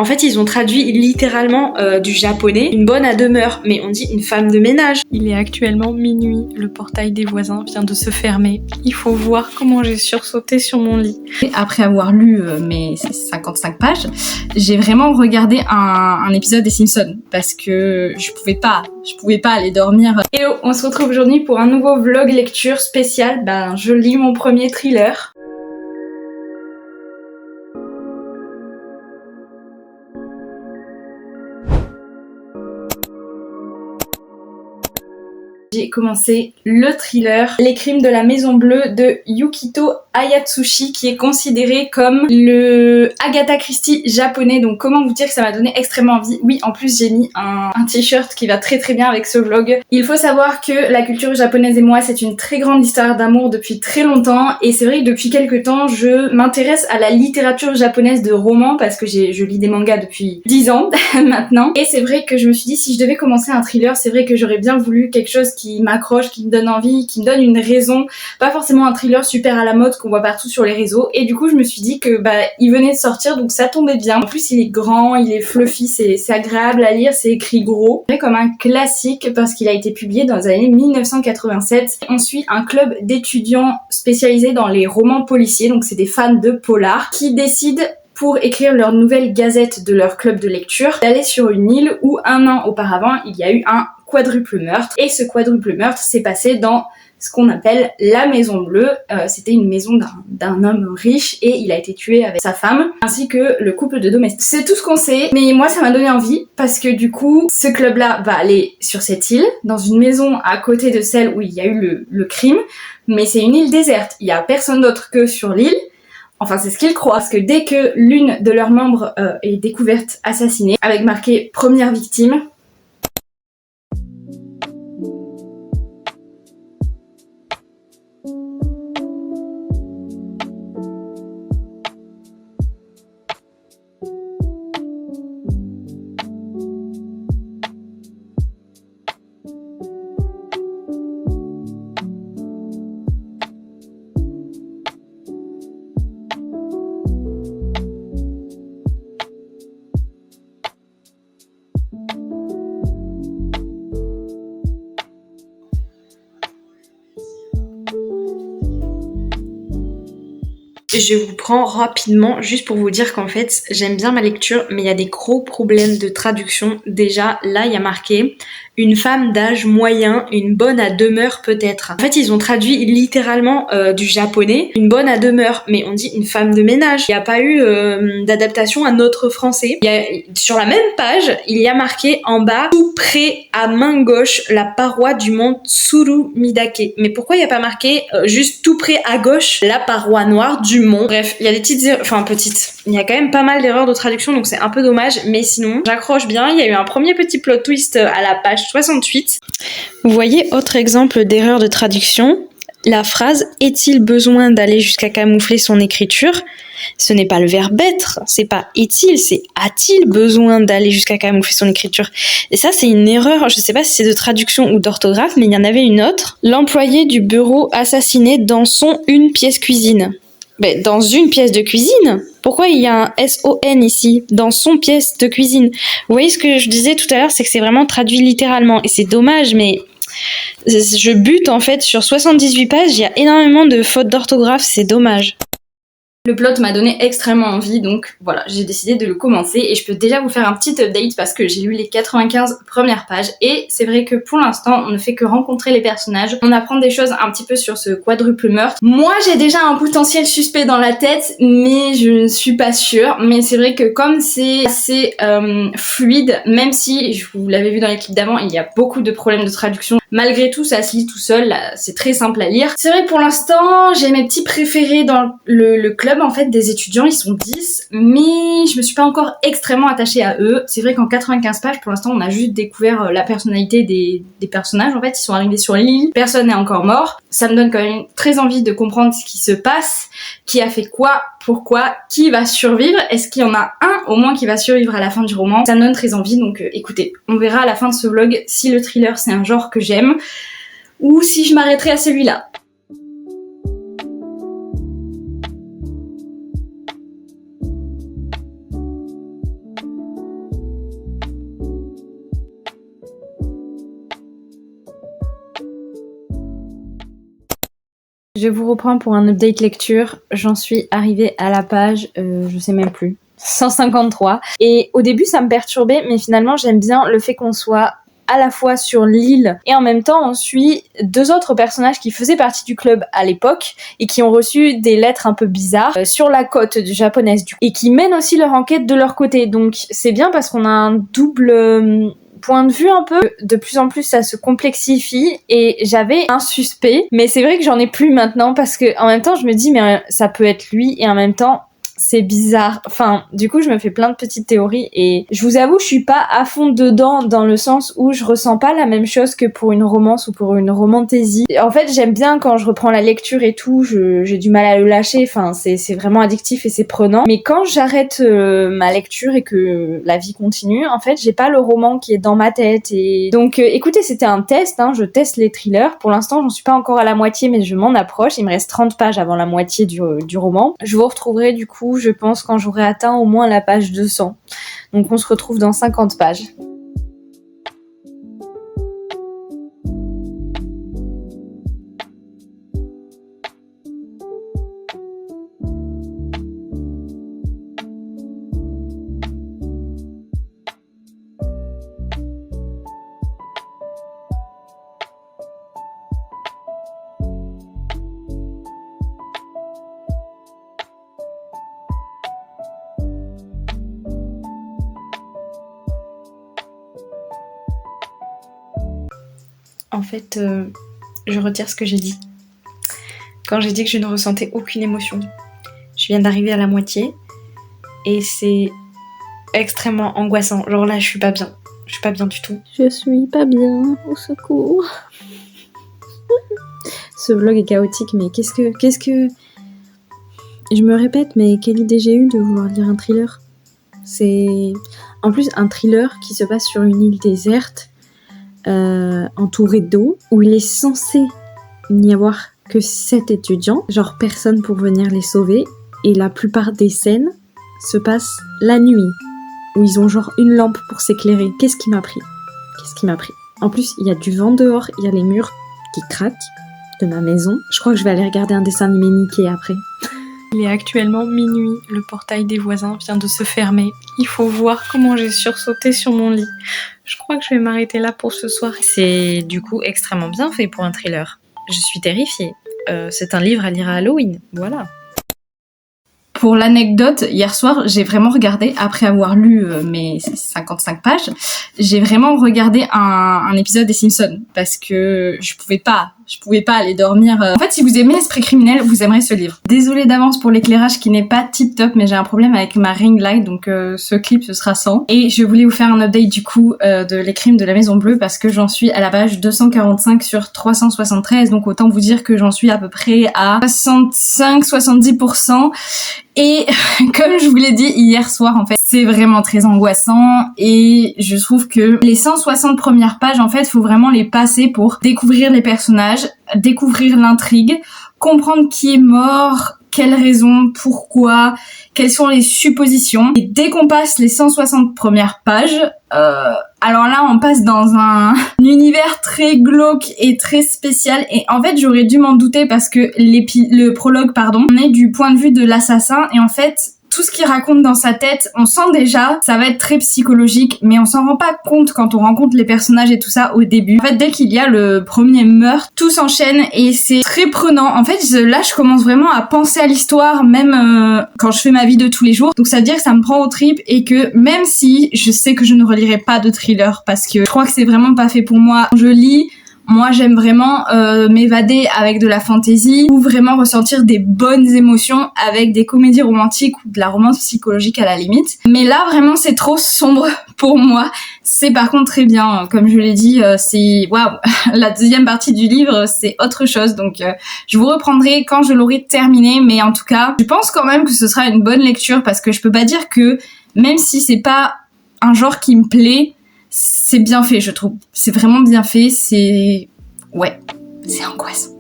En fait, ils ont traduit littéralement du japonais une bonne à demeure, mais on dit une femme de ménage. Il est actuellement minuit, le portail des voisins vient de se fermer. Il faut voir comment j'ai sursauté sur mon lit. Après avoir lu mes 55 pages, j'ai vraiment regardé un épisode des Simpsons parce que je pouvais pas aller dormir. Hello, on se retrouve aujourd'hui pour un nouveau vlog lecture spécial. Je lis mon premier thriller. J'ai commencé le thriller Les Crimes de la Maison Bleue de Yukito Ayatsushi, qui est considéré comme le Agatha Christie japonais. Donc comment vous dire que ça m'a donné extrêmement envie. Oui, en plus j'ai mis un t-shirt qui va très très bien avec ce vlog. Il faut savoir que la culture japonaise et moi, c'est une très grande histoire d'amour depuis très longtemps, et c'est vrai que depuis quelques temps je m'intéresse à la littérature japonaise de romans parce que je lis des mangas depuis 10 ans maintenant, et c'est vrai que je me suis dit si je devais commencer un thriller, c'est vrai que j'aurais bien voulu quelque chose qui m'accroche, qui me donne envie, qui me donne une raison, pas forcément un thriller super à la mode qu'on voit partout sur les réseaux. Et du coup je me suis dit que il venait de sortir, donc ça tombait bien. En plus il est grand, il est fluffy, c'est agréable à lire, c'est écrit gros, comme un classique parce qu'il a été publié dans les années 1987. On suit un club d'étudiants spécialisés dans les romans policiers, donc c'est des fans de polar qui décident, pour écrire leur nouvelle gazette de leur club de lecture, d'aller sur une île où un an auparavant il y a eu un quadruple meurtre, et ce quadruple meurtre s'est passé dans ce qu'on appelle la Maison Bleue. C'était une maison d'un homme riche et il a été tué avec sa femme ainsi que le couple de domestiques. C'est tout ce qu'on sait, mais moi ça m'a donné envie parce que du coup ce club-là va aller sur cette île, dans une maison à côté de celle où il y a eu le crime, mais c'est une île déserte, il y a personne d'autre que sur l'île. Enfin, c'est ce qu'ils croient, parce que dès que l'une de leurs membres est découverte assassinée, avec marqué première victime, je vous prends rapidement juste pour vous dire qu'en fait j'aime bien ma lecture, mais il y a des gros problèmes de traduction. Déjà là il y a marqué une femme d'âge moyen, une bonne à demeure peut-être. En fait ils ont traduit littéralement du japonais une bonne à demeure, mais on dit une femme de ménage. Il n'y a pas eu d'adaptation à notre français. Sur la même page il y a marqué en bas tout près à main gauche la paroi du mont Tsurumidake. Mais pourquoi il n'y a pas marqué juste tout près à gauche la paroi noire du mont? Bref, il y a des petites il y a quand même pas mal d'erreurs de traduction, donc c'est un peu dommage, mais sinon j'accroche bien. Il y a eu un premier petit plot twist à la page 68. Vous voyez, autre exemple d'erreur de traduction, la phrase « Est-il besoin d'aller jusqu'à camoufler son écriture ?» Ce n'est pas le verbe être, c'est pas est-il, c'est a-t-il besoin d'aller jusqu'à camoufler son écriture. Et ça c'est une erreur, je sais pas si c'est de traduction ou d'orthographe, mais il y en avait une autre. L'employé du bureau assassiné dans une pièce cuisine. Ben, dans une pièce de cuisine? Pourquoi il y a un S-O-N ici? Dans son pièce de cuisine. Vous voyez ce que je disais tout à l'heure, c'est que c'est vraiment traduit littéralement. Et c'est dommage, mais je bute en fait sur 78 pages, il y a énormément de fautes d'orthographe, c'est dommage. Le plot m'a donné extrêmement envie, donc voilà, j'ai décidé de le commencer et je peux déjà vous faire un petit update parce que j'ai lu les 95 premières pages et c'est vrai que pour l'instant on ne fait que rencontrer les personnages, on apprend des choses un petit peu sur ce quadruple meurtre. Moi j'ai déjà un potentiel suspect dans la tête mais je ne suis pas sûre, mais c'est vrai que comme c'est assez fluide, même si vous l'avez vu dans les clips d'avant, il y a beaucoup de problèmes de traduction, malgré tout ça se lit tout seul, là, c'est très simple à lire. C'est vrai que pour l'instant j'ai mes petits préférés dans le club en fait des étudiants, ils sont 10, mais je me suis pas encore extrêmement attachée à eux. C'est vrai qu'en 95 pages pour l'instant on a juste découvert la personnalité des personnages, en fait ils sont arrivés sur l'île, personne n'est encore mort. Ça me donne quand même très envie de comprendre ce qui se passe, qui a fait quoi, pourquoi, qui va survivre, est-ce qu'il y en a un au moins qui va survivre à la fin du roman. Ça me donne très envie, donc écoutez, on verra à la fin de ce vlog si le thriller c'est un genre que j'aime ou si je m'arrêterai à celui-là. Je vous reprends pour un update lecture. J'en suis arrivée à la page, je sais même plus, 153. Et au début, ça me perturbait, mais finalement, j'aime bien le fait qu'on soit à la fois sur l'île et en même temps on suit deux autres personnages qui faisaient partie du club à l'époque et qui ont reçu des lettres un peu bizarres sur la côte japonaise et qui mènent aussi leur enquête de leur côté. Donc c'est bien parce qu'on a un double point de vue un peu. De plus en plus ça se complexifie et j'avais un suspect, mais c'est vrai que j'en ai plus maintenant parce que en même temps je me dis mais ça peut être lui et en même temps c'est bizarre. Enfin, du coup, je me fais plein de petites théories et je vous avoue, je suis pas à fond dedans dans le sens où je ressens pas la même chose que pour une romance ou pour une romantaisie. En fait, j'aime bien quand je reprends la lecture et tout, j'ai du mal à le lâcher. Enfin, c'est vraiment addictif et c'est prenant. Mais quand j'arrête ma lecture et que la vie continue, en fait, j'ai pas le roman qui est dans ma tête. Et donc, écoutez, c'était un test. Hein, je teste les thrillers. Pour l'instant, j'en suis pas encore à la moitié, mais je m'en approche. Il me reste 30 pages avant la moitié du roman. Je vous retrouverai du coup, je pense, quand j'aurai atteint au moins la page 200. Donc on se retrouve dans 50 pages. En fait, je retire ce que j'ai dit. Quand j'ai dit que je ne ressentais aucune émotion. Je viens d'arriver à la moitié et c'est extrêmement angoissant. Genre là, je suis pas bien. Je suis pas bien du tout. Je suis pas bien, au secours. Ce vlog est chaotique, mais qu'est-ce que... Je me répète, mais quelle idée j'ai eue de vouloir lire un thriller. C'est... En plus, un thriller qui se passe sur une île déserte, entouré d'eau, où il est censé n'y avoir que 7 étudiants, genre personne pour venir les sauver, et la plupart des scènes se passent la nuit, où ils ont genre une lampe pour s'éclairer. Qu'est-ce qui m'a pris ? En plus, il y a du vent dehors, il y a les murs qui craquent de ma maison. Je crois que je vais aller regarder un dessin animé Mickey après. Il est actuellement minuit, le portail des voisins vient de se fermer. Il faut voir comment j'ai sursauté sur mon lit. Je crois que je vais m'arrêter là pour ce soir. C'est du coup extrêmement bien fait pour un thriller. Je suis terrifiée. C'est un livre à lire à Halloween, voilà. Pour l'anecdote, hier soir, j'ai vraiment regardé, après avoir lu mes 55 pages, j'ai vraiment regardé un épisode des Simpsons parce que je pouvais pas aller dormir. En fait, si vous aimez l'esprit criminel, vous aimerez ce livre. Désolée d'avance pour l'éclairage qui n'est pas tip top, mais j'ai un problème avec ma ring light, donc ce clip ce sera sans. Et je voulais vous faire un update du coup de Les Crimes de la Maison Bleue parce que j'en suis à la page 245 sur 373, donc autant vous dire que j'en suis à peu près à 65-70%. Et comme je vous l'ai dit hier soir, en fait, c'est vraiment très angoissant et je trouve que les 160 premières pages, en fait, faut vraiment les passer pour découvrir les personnages, découvrir l'intrigue, comprendre qui est mort, quelles raisons, pourquoi, quelles sont les suppositions. Et dès qu'on passe les 160 premières pages, alors là, on passe dans un univers très glauque et très spécial. Et en fait, j'aurais dû m'en douter parce que le prologue, on est du point de vue de l'assassin. Et en fait, tout ce qu'il raconte dans sa tête, on sent déjà, ça va être très psychologique, mais on s'en rend pas compte quand on rencontre les personnages et tout ça au début. En fait, dès qu'il y a le premier meurtre, tout s'enchaîne et c'est très prenant. En fait, là, je commence vraiment à penser à l'histoire, même quand je fais ma vie de tous les jours. Donc ça veut dire que ça me prend aux tripes et que même si je sais que je ne relirai pas de thriller parce que je crois que c'est vraiment pas fait pour moi, je lis. Moi, j'aime vraiment m'évader avec de la fantaisie ou vraiment ressentir des bonnes émotions avec des comédies romantiques ou de la romance psychologique à la limite. Mais là, vraiment, c'est trop sombre pour moi. C'est par contre très bien. Comme je l'ai dit, c'est... Waouh. La deuxième partie du livre, c'est autre chose. Donc, je vous reprendrai quand je l'aurai terminé. Mais en tout cas, je pense quand même que ce sera une bonne lecture parce que je peux pas dire que, même si c'est pas un genre qui me plaît, c'est bien fait, je trouve. C'est vraiment bien fait, c'est... Ouais, c'est angoissant.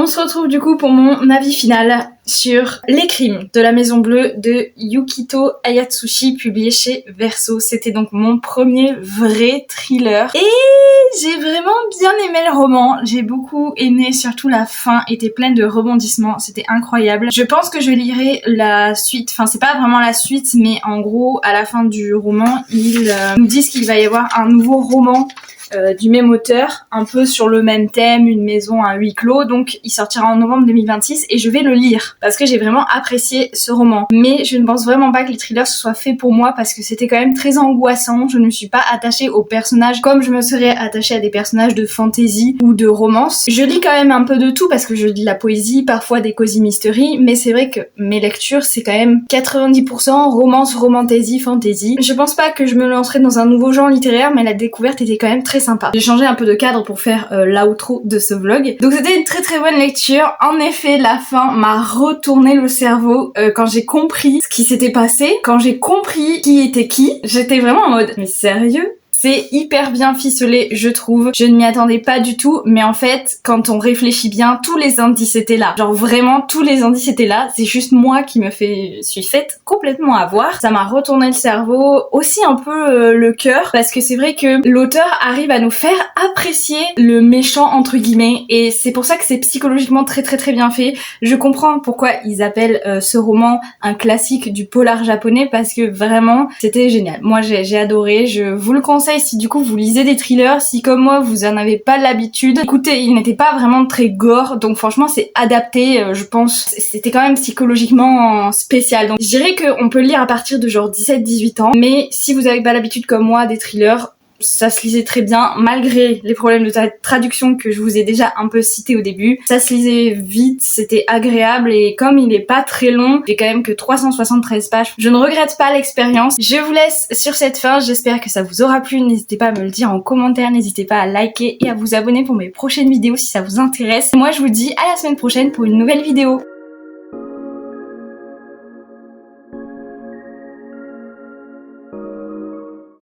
se retrouve du coup pour mon avis final sur Les Crimes de la Maison Bleue de Yukito Ayatsushi, publié chez Verso. C'était donc mon premier vrai thriller. Et j'ai vraiment bien aimé le roman. J'ai beaucoup aimé, surtout la fin était pleine de rebondissements. C'était incroyable. Je pense que je lirai la suite. Enfin, c'est pas vraiment la suite, mais en gros, à la fin du roman, ils nous disent qu'il va y avoir un nouveau roman du même auteur, un peu sur le même thème, une maison à huis clos, donc il sortira en novembre 2026 et je vais le lire parce que j'ai vraiment apprécié ce roman. Mais je ne pense vraiment pas que les thrillers soient faits pour moi parce que c'était quand même très angoissant, je ne me suis pas attachée aux personnages comme je me serais attachée à des personnages de fantasy ou de romance. Je lis quand même un peu de tout parce que je lis de la poésie, parfois des cozy mystery, mais c'est vrai que mes lectures c'est quand même 90% romance, romantasy, fantasy. Je pense pas que je me lancerai dans un nouveau genre littéraire, mais la découverte était quand même très sympa. J'ai changé un peu de cadre pour faire l'outro de ce vlog. Donc c'était une très très bonne lecture. En effet, la fin m'a retourné le cerveau quand j'ai compris ce qui s'était passé, quand j'ai compris qui était qui. J'étais vraiment en mode mais sérieux ? C'est hyper bien ficelé, je trouve. Je ne m'y attendais pas du tout, mais en fait, quand on réfléchit bien, tous les indices étaient là. Genre vraiment, tous les indices étaient là. C'est juste moi qui suis faite complètement avoir. Ça m'a retourné le cerveau, aussi un peu le cœur, parce que c'est vrai que l'auteur arrive à nous faire apprécier le méchant entre guillemets, et c'est pour ça que c'est psychologiquement très très très bien fait. Je comprends pourquoi ils appellent ce roman un classique du polar japonais, parce que vraiment, c'était génial. Moi, j'ai adoré. Je vous le conseille. Si du coup vous lisez des thrillers, si comme moi vous en avez pas l'habitude, écoutez, il n'était pas vraiment très gore, donc franchement c'est adapté, je pense. C'était quand même psychologiquement spécial, donc je dirais qu'on peut lire à partir de genre 17-18 ans, mais si vous avez pas l'habitude comme moi des thrillers, ça se lisait très bien, malgré les problèmes de traduction que je vous ai déjà un peu cités au début. Ça se lisait vite, c'était agréable, et comme il est pas très long, j'ai quand même que 373 pages. Je ne regrette pas l'expérience. Je vous laisse sur cette fin, j'espère que ça vous aura plu. N'hésitez pas à me le dire en commentaire, n'hésitez pas à liker et à vous abonner pour mes prochaines vidéos si ça vous intéresse. Moi je vous dis à la semaine prochaine pour une nouvelle vidéo.